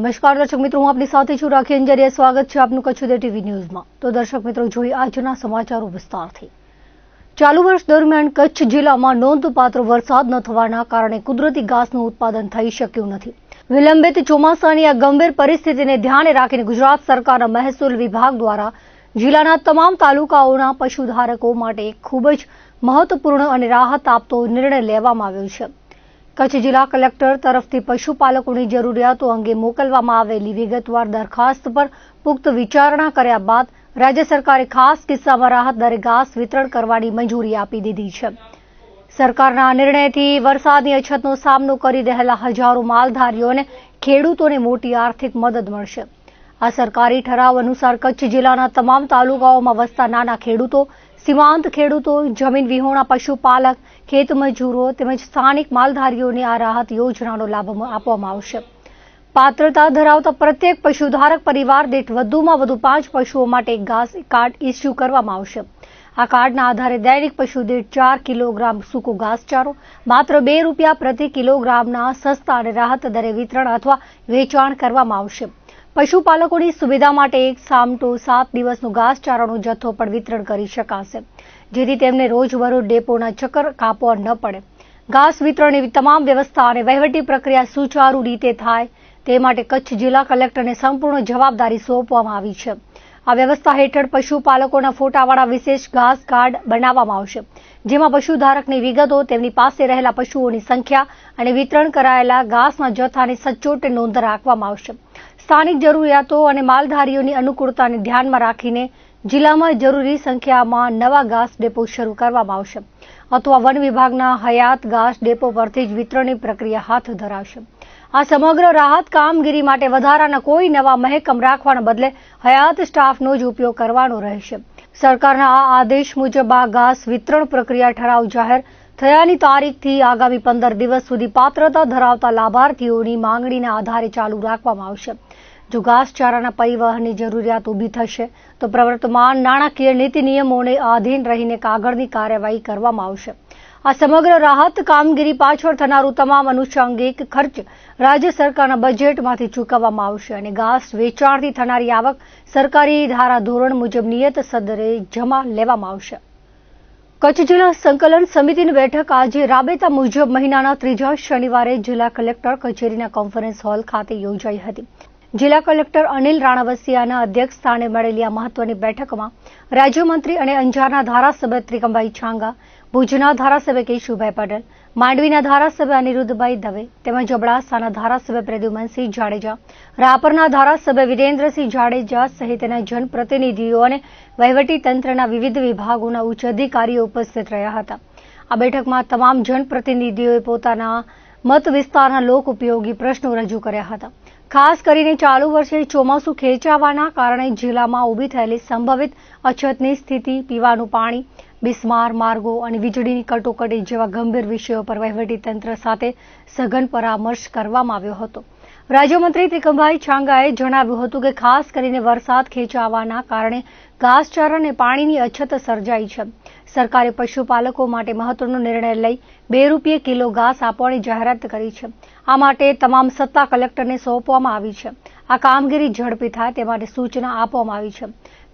નમસ્કાર દર્શક મિત્રો, હું આપની સાથે છું રાખી અંજારિયા. સ્વાગત છે આપનું કચ્છ ઉદય ટીવી ન્યૂઝમાં. તો દર્શક મિત્રો, જોઈએ આજના સમાચારો વિસ્તારથી. ચાલુ વર્ષ દરમિયાન કચ્છ જિલ્લામાં નોંધપાત્ર વરસાદ ન થવાના કારણે કુદરતી ઘાસનું ઉત્પાદન થઈ શક્યું નથી. વિલંબિત ચોમાસાની આ ગંભીર પરિસ્થિતિને ધ્યાને રાખીને ગુજરાત સરકારના મહેસૂલ વિભાગ દ્વારા જિલ્લાના તમામ તાલુકાઓના પશુધારકો માટે ખૂબ જ મહત્વપૂર્ણ અને રાહત આપતો નિર્ણય લેવામાં આવ્યો છે. કચ્છ જિલ્લા કલેક્ટર તરફથી પશુપાલકોની જરૂરિયાતો અંગે મોકલવામાં આવેલી વિગતવાર દરખાસ્ત પર પુખ્ત વિચારણા કર્યા બાદ રાજ્ય સરકારે ખાસ કિસ્સામાં રાહત દરે ઘાસ વિતરણ કરવાની મંજૂરી આપી દીધી છે. સરકારના આ નિર્ણયથી વરસાદની અછતનો સામનો કરી રહેલા હજારો માલધારીઓને ખેડૂતોને મોટી આર્થિક મદદ મળશે. આ સરકારી ઠરાવ અનુસાર કચ્છ જિલ્લાના તમામ તાલુકાઓમાં વસતા નાના ખેડૂતો, સીમાંત ખેડૂતો, જમીન વિહોણા પશુપાલક, ખેતમજૂરો તેમજ સ્થાનિક માલધારીઓને આ રાહત યોજનાનો લાભ આપવામાં આવશે. પાત્રતા ધરાવતા પ્રત્યેક પશુધારક પરિવાર દીઠ વધુમાં વધુ 5 પશુઓ માટે ઘાસ કાર્ડ ઇસ્યુ કરવામાં આવશે. આ કાર્ડના આધારે દૈનિક પશુ દીઠ 4 કિલોગ્રામ સૂકો ઘાસચારો માત્ર ₹2 પ્રતિ કિલોગ્રામના સસ્તા અને રાહત દરે વિતરણ અથવા વેચાણ કરવામાં આવશે. પશુપાલકોની સુવિધા માટે એક સામટો 7 દિવસનો ઘાસચારાનો જથ્થો પણ વિતરણ કરી શકાશે, જેથી તેમને રોજબરોજ ડેપોના ચક્કર કાપવા ન પડે. ઘાસ વિતરણની તમામ વ્યવસ્થા અને વહીવટી પ્રક્રિયા સુચારુ રીતે થાય તે માટે કચ્છ જિલ્લા કલેક્ટરને સંપૂર્ણ જવાબદારી સોંપવામાં આવી છે. આ વ્યવસ્થા હેઠળ પશુપાલકોના ફોટાવાળા વિશેષ ઘાસ કાર્ડ બનાવવામાં આવશે, જેમાં પશુધારકની વિગતો, તેમની પાસે રહેલા પશુઓની સંખ્યા અને વિતરણ કરાયેલા ઘાસના જથ્થાની સચોટ નોંધ રાખવામાં આવશે. સ્થાનિક જરૂરિયાતો અને માલધારીઓની અનુકૂળતાને ધ્યાનમાં રાખીને જિલ્લામાં જરૂરી સંખ્યામાં નવા ઘાસ ડેપો શરૂ કરવામાં આવશે અથવા વન વિભાગના હયાત ઘાસ ડેપો પરથી જ વિતરણની પ્રક્રિયા હાથ ધરાશે. આ સમગ્ર રાહત કામગીરી માટે વધારાના કોઈ નવા મહેકમ રાખવાના બદલે હયાત સ્ટાફનો જ ઉપયોગ કરવાનો રહેશે. સરકારના આ આદેશ મુજબ આ ઘાસ વિતરણ પ્રક્રિયા ઠરાવ જાહેર થયાની તારીખથી આગામી 15 દિવસ સુધી પાત્રતા ધરાવતા લાભાર્થીઓની માંગણીના આધારે ચાલુ રાખવામાં આવશે. જો ઘાસચારાના પરિવહનની જરૂરિયાત ઊભી થશે તો પ્રવર્તમાન નાણાકીય નીતિ નિયમોને આધીન રહીને કાગળની કાર્યવાહી કરવામાં આવશે. આ સમગ્ર રાહત કામગીરી પાછળ થનારું તમામ આનુષંગિક ખર્ચ રાજ્ય સરકારના બજેટમાંથી ચૂકવવામાં આવશે અને ઘાસ વેચાણથી થનારી આવક સરકારી ધારાધોરણ મુજબ નિયત સદરે જમા લેવામાં આવશે. કચ્છ જિલ્લા સંકલન સમિતિની બેઠક આજે રાબેતા મુજબ મહિનાના 3જા શનિવારે જિલ્લા કલેક્ટર કચેરીના કોન્ફરન્સ હોલ ખાતે યોજાઈ હતી. જિલ્લા કલેક્ટર અનિલ રાણાવસિયાના અધ્યક્ષસ્થાને મળેલી આ મહત્વની બેઠકમાં રાજ્યમંત્રી અને અંજારના ધારાસભ્ય ત્રિકમભાઈ છાંગા, ભુજના ધારાસભ્ય કેશુભાઈ પટેલ, માંડવીના ધારાસભ્ય અનિરુદ્ધભાઈ દવે તેમજ અબડાસાના ધારાસભ્ય પ્રદ્યુમનસિંહ જાડેજા, રાપરના ધારાસભ્ય વિરેન્દ્રસિંહ જાડેજા સહિતના જનપ્રતિનિધિઓ અને વહીવટીતંત્રના વિવિધ વિભાગોના ઉચ્ચ અધિકારીઓ ઉપસ્થિત રહ્યા હતા. આ બેઠકમાં તમામ જનપ્રતિનિધિઓએ પોતાના મત વિસ્તારના લોક ઉપયોગી પ્રશ્નો રજૂ કર્યા હતા. ખાસ કરીને ચાલુ વર્ષે ચોમાસું ખેંચાવાના કારણે જિલ્લામાં ઊભી થયેલી સંભવિત અછતની સ્થિતિ, પીવાનું પાણી, બિસ્માર માર્ગો અને વીજળીની કટોકટી જેવા ગંભીર વિષયો પર વહીવટીતંત્ર સાથે સઘન પરામર્શ કરવામાં આવ્યો હતો. રાજ્યમંત્રી ત્રિકમભાઈ છાંગાએ જણાવ્યું હતું કે ખાસ કરીને વરસાદ ખેંચાવાના કારણે ઘાસચારા અને પાણીની અછત સર્જાઈ છે. સરકારે પશુપાલકો માટે મહત્વનો નિર્ણય લઈ ₹2 કિલો ઘાસ આપવાની જાહેરાત કરી છે. આ માટે તમામ સત્તા કલેક્ટરને સોંપવામાં આવી છે. આ કામગીરી ઝડપી થાય તે માટે સૂચના આપવામાં આવી છે.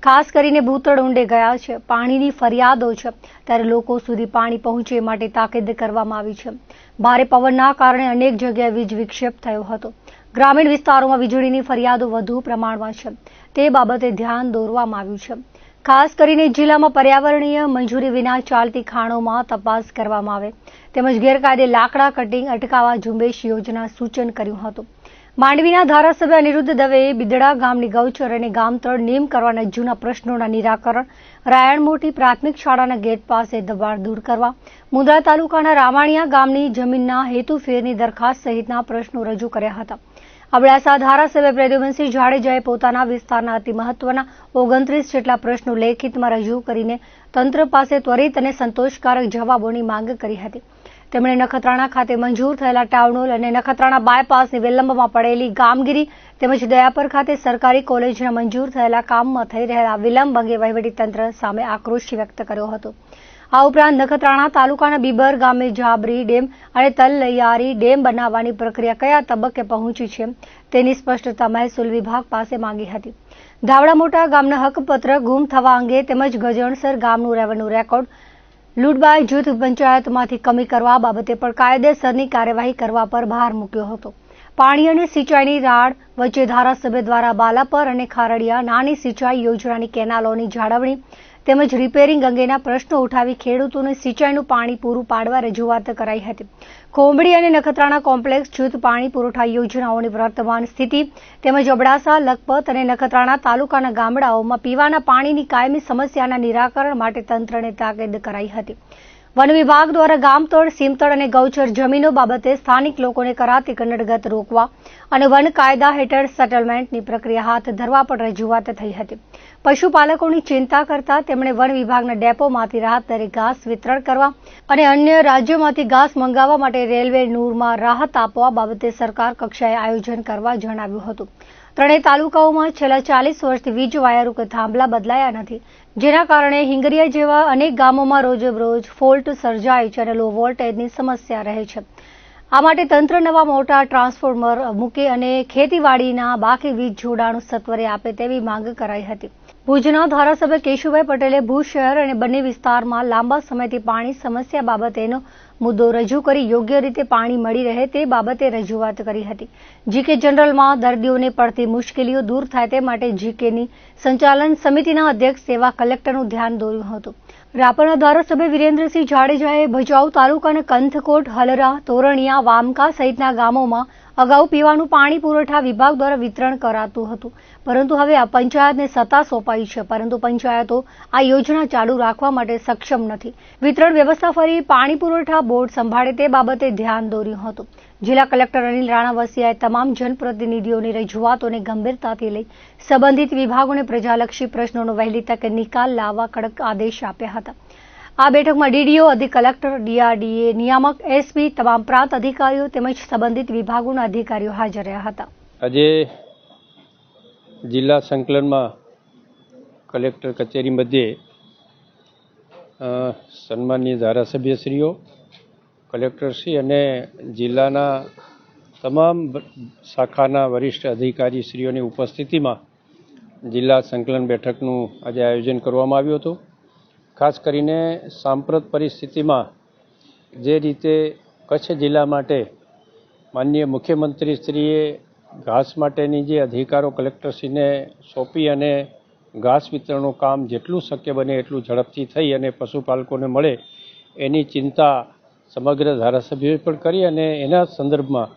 ખાસ કરીને ભૂતળ ઊંડે ગયા છે, પાણીની ફરિયાદો છે, ત્યારે લોકો સુધી પાણી પહોંચે માટે તાકીદ કરવામાં આવી છે. ભારે પવનના કારણે અનેક જગ્યાએ વીજ વિક્ષેપ થયો હતો. ગ્રામીણ વિસ્તારોમાં વીજળીની ફરિયાદો વધુ પ્રમાણમાં છે, તે બાબતે ધ્યાન દોરવામાં આવ્યું છે. ખાસ કરીને જિલ્લામાં પર્યાવરણીય મંજૂરી વિના ચાલતી ખાણોમાં તપાસ કરવામાં આવે તેમજ ગેરકાયદે લાકડા કટિંગ અટકાવવા ઝુંબેશ યોજના સૂચન કર્યું હતું. માંડવીના ધારાસભ્ય અનિરુદ્ધ દવેએ બિદડા ગામની ગૌચર અને ગામતળ નિયમ કરવાના જૂના પ્રશ્નોના નિરાકરણ, રાયણ મોટી પ્રાથમિક શાળાના ગેટ પાસે દબાણ દૂર કરવા, મુંદ્રા તાલુકાના રામાણીયા ગામની જમીનના હેતુફેરની દરખાસ્ત સહિતના પ્રશ્નો રજૂ કર્યા હતા. અબડાસા ધારાસભ્ય પ્રદ્યુમનસિંહ જાડેજાએ પોતાના વિસ્તારના અતિ મહત્વના 29 જેટલા પ્રશ્નો લેખિતમાં રજૂ કરીને તંત્ર પાસે ત્વરિત અને સંતોષકારક જવાબોની માંગ કરી હતી. તેમણે નખત્રાણા ખાતે મંજૂર થયેલા ટાઉનહોલ અને નખત્રાણા બાયપાસની વિલંબમાં પડેલી કામગીરી તેમજ દયાપર ખાતે સરકારી કોલેજના મંજૂર થયેલા કામમાં થઈ રહેલા વિલંબ અંગે વહીવટીતંત્ર સામે આક્રોશ વ્યક્ત કર્યો હતો. આ ઉપરાંત નખત્રાણા તાલુકાના બીબર ગામે જાબરી ડેમ અને તલૈયારી ડેમ બનાવવાની પ્રક્રિયા કયા તબક્કે પહોંચી છે તેની સ્પષ્ટતા મહેસૂલ વિભાગ પાસે માંગી હતી. ધાવડા મોટા ગામના હકપત્ર ગુમ થવા અંગે તેમજ ગજણસર ગામનું રેવન્યુ રેકોર્ડ લૂંટબાય જૂથ પંચાયતમાંથી કમી કરવા બાબતે પણ કાયદેસરની કાર્યવાહી કરવા પર ભાર મૂક્યો હતો. પાણી અને સિંચાઈની રાડ વચ્ચે ધારાસભ્ય દ્વારા બાલાપર અને ખારડિયા નાની સિંચાઈ યોજનાની કેનાલોની જાળવણી તેમજ રિપેરિંગ અંગેના પ્રશ્નો ઉઠાવી ખેડૂતોને સિંચાઈનું પાણી પૂરું પાડવા રજૂઆત કરાઈ હતી. કોંબડી અને નખત્રાણા કોમ્પ્લેક્સ જૂથ પાણી પુરવઠા યોજનાઓની વર્તમાન સ્થિતિ તેમજ અબડાસા, લખપત અને નખત્રાણા તાલુકાના ગામડાઓમાં પીવાના પાણીની કાયમી સમસ્યાના નિરાકરણ માટે તંત્રને તાકીદ કરાઈ હતી. વન વિભાગ દ્વારા ગામતળ, સીમતળ અને ગૌચર જમીનો બાબતે સ્થાનિક લોકોને કરાતી કનડગત રોકવા અને વન કાયદા હેઠળ સેટલમેન્ટની પ્રક્રિયા હાથ ધરવા પર રજૂઆત થઈ હતી. પશુપાલકોની ચિંતા કરતા તેમણે વન વિભાગના ડેપોમાંથી રાહત દરે ઘાસ વિતરણ કરવા અને અન્ય રાજ્યોમાંથી ઘાસ મંગાવવા માટે રેલવે નૂરમાં રાહત આપવા બાબતે સરકાર કક્ષાએ આયોજન કરવા જણાવ્યું હતું. ત્રણેય તાલુકાઓમાં છેલ્લા 40 વર્ષથી વીજ વાયરો કે થાંભલા બદલાયા નથી, જેના કારણે હિંગરિયા જેવા અનેક ગામોમાં રોજબરોજ ફોલ્ટ સર્જાય છે અને લો વોલ્ટેજની સમસ્યા રહે છે. આ માટે તંત્ર નવા મોટા ટ્રાન્સફોર્મર મૂકે અને ખેતીવાડીના બાકી વીજ જોડાણો સત્વરે આપે તેવી માંગ કરાઈ હતી. ભુજના ધારાસભ્ય કેશુભાઈ પટેલે ભુજ શહેર અને બંને વિસ્તારમાં લાંબા સમયથી પાણી સમસ્યા બાબતેનો મુદ્દો રજૂ કરી યોગ્ય રીતે પાણી મળી રહે તે બાબતે રજૂઆત કરી હતી. જીકે જનરલમાં દર્દીઓને પડતી મુશ્કેલીઓ દૂર થાય તે માટે જીકેની સંચાલન સમિતિના અધ્યક્ષ સેવા કલેક્ટરનું ધ્યાન દોર્યું હતું. રાપરના ધારાસભ્ય વિરેન્દ્રસિંહ જાડેજાએ ભચાઉ તાલુકાના કંથકોટ, હલરા, તોરણિયા, વામકા સહિતના ગામોમાં અગાઉ પીવાનું પાણી પુરવઠા વિભાગ દ્વારા વિતરણ કરાતું હતું, પરંતુ હવે આ પંચાયતને સત્તા સોંપાઈ છે, પરંતુ પંચાયતો આ યોજના ચાલુ રાખવા માટે સક્ષમ નથી. વિતરણ વ્યવસ્થા ફરી પાણી પુરવઠા બોર્ડ સંભાળે તે બાબતે ધ્યાન દોર્યું હતું. જિલ્લા કલેક્ટર અનિલ રાણાવસિયાએ તમામ જનપ્રતિનિધિઓની રજૂઆતોને ગંભીરતાથી લઈ સંબંધિત વિભાગોને પ્રજાલક્ષી પ્રશ્નોનો વહેલી તકે નિકાલ લાવવા કડક આદેશ આપ્યા હતા. આ બેઠકમાં ડીડીઓ, અધિક કલેક્ટર, ડીઆરડીએ, નિયામક, એસપી, તમામ પ્રાંત અધિકારીઓ તેમજ સંબંધિત વિભાગોના અધિકારીઓ હાજર રહ્યા હતા. આજે જિલ્લા સંકલનમાં કલેક્ટર કચેરી મધ્યે સન્માનીય ધારાસભ્યશ્રીઓ, કલેક્ટરશ્રી અને જિલ્લાના તમામ શાખાના વરિષ્ઠ અધિકારીશ્રીઓની ઉપસ્થિતિમાં જિલ્લા સંકલન બેઠકનું આજે આયોજન કરવામાં આવ્યું હતું. ખાસ કરીને સાંપ્રત પરિસ્થિતિમાં જે રીતે કચ્છ જિલ્લા માટે માનનીય મુખ્યમંત્રીશ્રીએ ઘાસ માટેની જે અધિકારો કલેક્ટરશ્રીને સોંપી અને ઘાસ વિતરણનું કામ જેટલું શક્ય બને એટલું ઝડપથી થઈ અને પશુપાલકોને મળે એની ચિંતા સમગ્ર ધારાસભ્યોએ પણ કરી અને એના સંદર્ભમાં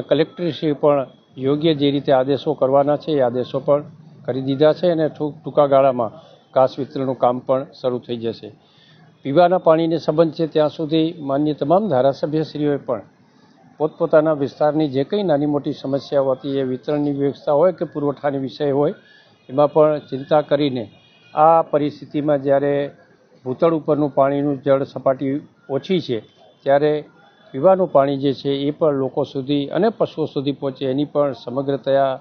કલેક્ટરશ્રી પણ યોગ્ય જે રીતે આદેશો કરવાના છે એ આદેશો પણ કરી દીધા છે અને ટૂંકા ગાળામાં ઘાસ વિતરણનું કામ પણ શરૂ થઈ જશે. પીવાના પાણીને સંબંધ છે ત્યાં સુધી માન્ય તમામ ધારાસભ્યશ્રીઓએ પણ પોતપોતાના વિસ્તારની જે કંઈ નાની મોટી સમસ્યાઓ હતી એ વિતરણની વ્યવસ્થા હોય કે પુરવઠાની વિષય હોય એમાં પણ ચિંતા કરીને આ પરિસ્થિતિમાં જ્યારે ભૂતળ ઉપરનું પાણીનું જળ સપાટી ઓછી છે ત્યારે પીવાનું પાણી જે છે એ પણ લોકો સુધી અને પશુઓ સુધી પહોંચે એની પણ સમગ્રતયા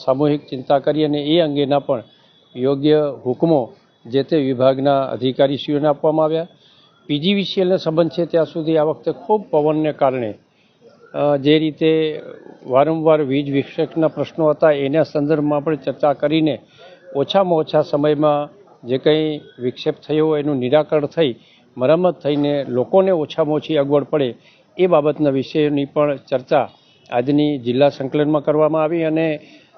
સામૂહિક ચિંતા કરી અને એ અંગેના પણ યોગ્ય હુકમો જે તે વિભાગના અધિકારીશ્રીઓને આપવામાં આવ્યા. પીજીવીસીએલનો સંબંધ છે ત્યાં સુધી આ વખતે ખૂબ પવનને કારણે જે રીતે વારંવાર વીજ વિક્ષેપના પ્રશ્નો હતા એના સંદર્ભમાં પણ ચર્ચા કરીને ઓછામાં ઓછા સમયમાં જે કંઈ વિક્ષેપ થયો હોય એનું નિરાકરણ થઈ મરામત થઈને લોકોને ઓછામાં ઓછી અગવડ પડે એ બાબતના વિષયોની પણ ચર્ચા આજની જિલ્લા સંકલનમાં કરવામાં આવી અને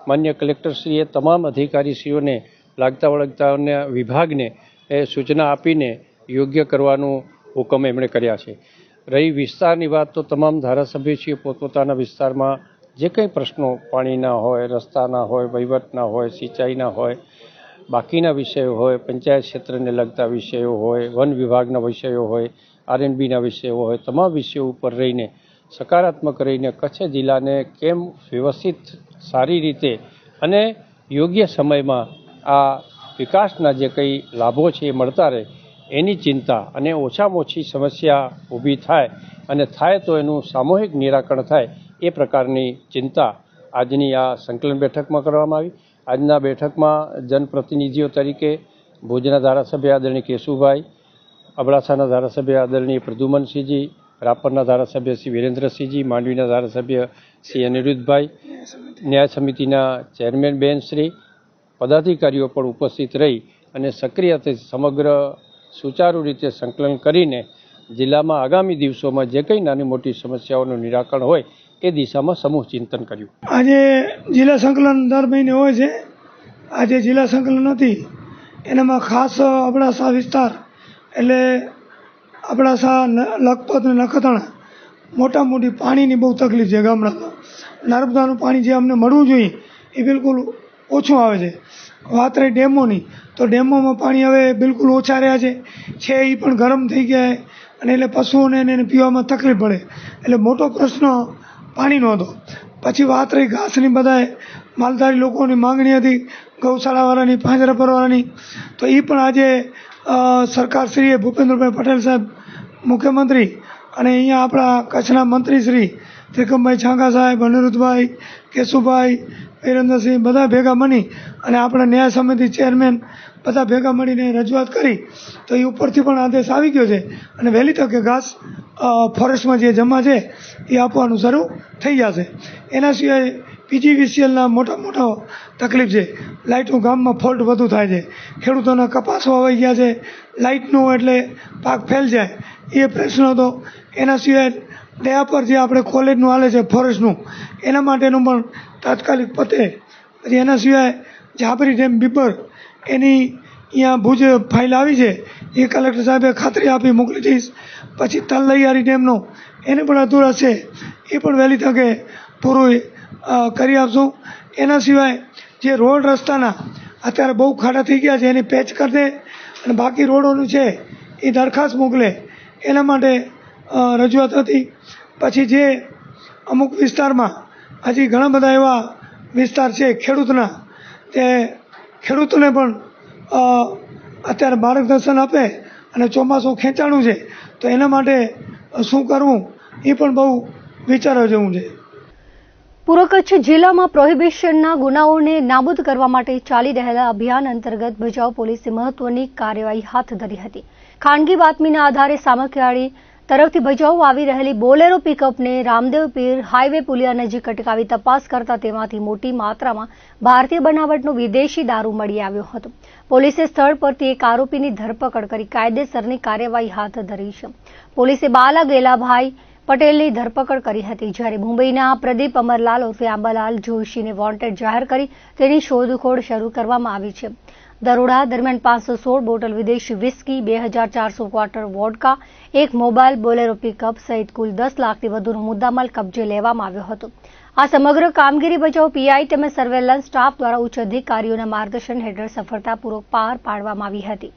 માન્ય કલેક્ટરશ્રીએ તમામ અધિકારીશ્રીઓને લાગતા વળગતાના વિભાગને એ સૂચના આપીને યોગ્ય કરવાનું હુકમ એમણે કર્યા છે. રહી વિસ્તારની વાત તો તમામ ધારાસભ્યશ્રીઓ પોતપોતાના વિસ્તારમાં જે કંઈ પ્રશ્નો પાણીના હોય, રસ્તાના હોય, વહીવટના હોય, સિંચાઈના હોય, બાકીના વિષયો હોય, પંચાયત ક્ષેત્રને લગતા વિષયો હોય, વન વિભાગના વિષયો હોય, આરએનબીના વિષયો હોય, તમામ વિષયો ઉપર રહીને સકારાત્મક રહીને કચ્છ જિલ્લાને કેમ વ્યવસ્થિત સારી રીતે અને યોગ્ય સમયમાં આ વિકાસના જે કંઈ લાભો છે એ મળતા રહે એની ચિંતા અને ઓછામાં ઓછી સમસ્યા ઊભી થાય અને થાય તો એનું સામૂહિક નિરાકરણ થાય એ પ્રકારની ચિંતા આજની આ સંકલન બેઠકમાં કરવામાં આવી. આજના બેઠકમાં જનપ્રતિનિધિઓ તરીકે ભુજના ધારાસભ્ય આદરણીય કેશુભાઈ, અબડાસાના ધારાસભ્ય આદરણીય પ્રદ્યુમનસિંહજી, રાપરના ધારાસભ્ય શ્રી વિરેન્દ્રસિંહજી, માંડવીના ધારાસભ્ય શ્રી અનિરુદ્ધભાઈ, ન્યાય સમિતિના ચેરમેન બેન શ્રી, પદાધિકારીઓ પણ ઉપસ્થિત રહી અને સક્રિયતાથી સમગ્ર સુચારુ રીતે સંકલન કરીને જિલ્લામાં આગામી દિવસોમાં જે કંઈ નાની મોટી સમસ્યાઓનું નિરાકરણ હોય એ દિશામાં સમૂહ ચિંતન કર્યું. આજે જિલ્લા સંકલન દર મહિને હોય છે. આજે જિલ્લા સંકલન નથી, એનામાં ખાસ અબડાસા વિસ્તાર એટલે અબડાસા, લખપત અને નખત્રાણા મોટા મોટી પાણીની બહુ તકલીફ છે. ગામડામાં નર્મદાનું પાણી જે અમને મળવું જોઈએ એ બિલકુલ ઓછું આવે છે. વાત રહી ડેમોની, તો ડેમોમાં પાણી હવે બિલકુલ ઓછા રહ્યા છે એ પણ ગરમ થઈ ગયા અને એટલે પશુઓને એને પીવામાં તકલીફ પડે, એટલે મોટો પ્રશ્ન પાણીનો હતો. પછી વાત રહી ઘાસની, બધાએ માલધારી લોકોની માંગણી હતી ગૌશાળાવાળાની, પાંજરાપરવાળાની, તો એ પણ આજે સરકારશ્રીએ ભૂપેન્દ્રભાઈ પટેલ સાહેબ મુખ્યમંત્રી અને અહીંયા આપણા કચ્છના મંત્રી શ્રી ત્રિકમભાઈ છાંગા સાહેબ, અનિરુદ્ધભાઈ, કેશુભાઈ, વિરેન્દ્રસિંહ બધા ભેગા મળી અને આપણા ન્યાય સમિતિ ચેરમેન બધા ભેગા મળીને રજૂઆત કરી, તો એ ઉપરથી પણ આદેશ આવી ગયો છે અને વહેલી તકે ઘાસ ફોરેસ્ટમાં જે જમા છે એ આપવાનું શરૂ થઈ જશે. એના સિવાય પીજીવીસીએલના મોટા તકલીફ છે. લાઇટનું ગામમાં ફોલ્ટ વધુ થાય છે, ખેડૂતોના કપાસ વાવાઈ ગયા છે, લાઇટનું એટલે પાક ફેલ જાય એ પ્રશ્ન હતો. એના સિવાય દયા પર જે આપણે કોલેજનું હાલે છે ફોરેસ્ટનું, એના માટેનું પણ તાત્કાલિક પતે. પછી એના સિવાય જાબરી ડેમ બીબર એની અહીંયા ભુજ ફાઇલ આવી છે, એ કલેક્ટર સાહેબે ખાતરી આપી મોકલી દઈશ. પછી તલૈયારી ડેમનો એને પણ અધૂરા છે, એ પણ વહેલી તકે પૂરું કરી આપશું. એના સિવાય જે રોડ રસ્તાના અત્યારે બહુ ખાડા થઈ ગયા છે એની પેચ કરી દે અને બાકી રોડોનું છે એ દરખાસ્ત મોકલે, એના માટે રજૂઆત હતી. પછી જે અમુક વિસ્તારમાં હજી ઘણા બધા એવા વિસ્તાર છે ખેડૂતના, તે ખેડૂતોને પણ અત્યારે માર્ગદર્શન આપે અને ચોમાસું ખેંચાણું છે તો એના માટે શું કરવું એ પણ બહુ વિચારવા જેવું છે. પૂર્વ કચ્છ જિલ્લામાં પ્રોહિબિશનના ગુનાઓને નાબૂદ કરવા માટે ચાલી રહેલા અભિયાન અંતર્ગત ભચાઉ પોલીસે મહત્વની કાર્યવાહી હાથ ધરી હતી. ખાનગી બાતમીના આધારે સામખિયાળી તરફથી ભચાઉ આવી રહેલી બોલેરો પિકઅપને રામદેવ પીર હાઈવે પુલિયા નજીક અટકાવી તપાસ કરતા તેમાંથી મોટી માત્રામાં ભારતીય બનાવટનો વિદેશી દારૂ મળી આવ્યો હતો. પોલીસે સ્થળ પરથી એક આરોપીની ધરપકડ કરી કાયદેસરની કાર્યવાહી હાથ ધરી છે. પોલીસે બાલા ગેલાભાઈ પટેલની ધરપકડ કરી હતી, જ્યારે મુંબઈના પ્રદીપ અમરલાલ ઉર્ફે આંબાલાલ જોશીને વોન્ટેડ જાહેર કરી તેની શોધખોળ શરૂ કરવામાં આવી છે. દરોડા દરમિયાન 516 બોટલ વિદેશી વિસ્કી, 2400 ક્વાર્ટર વોડકા, એક મોબાઈલ, બોલેરો પિકઅપ સહિત કુલ 10 લાખથી વધુનો મુદ્દામાલ કબજે લેવામાં આવ્યો હતો. આ સમગ્ર કામગીરી ભચાઉ પીઆઈ તેમજ સર્વેલન્સ સ્ટાફ દ્વારા ઉચ્ચ અધિકારીઓના માર્ગદર્શન હેઠળ સફળતાપૂર્વક પાર પાડવામાં આવી હતી.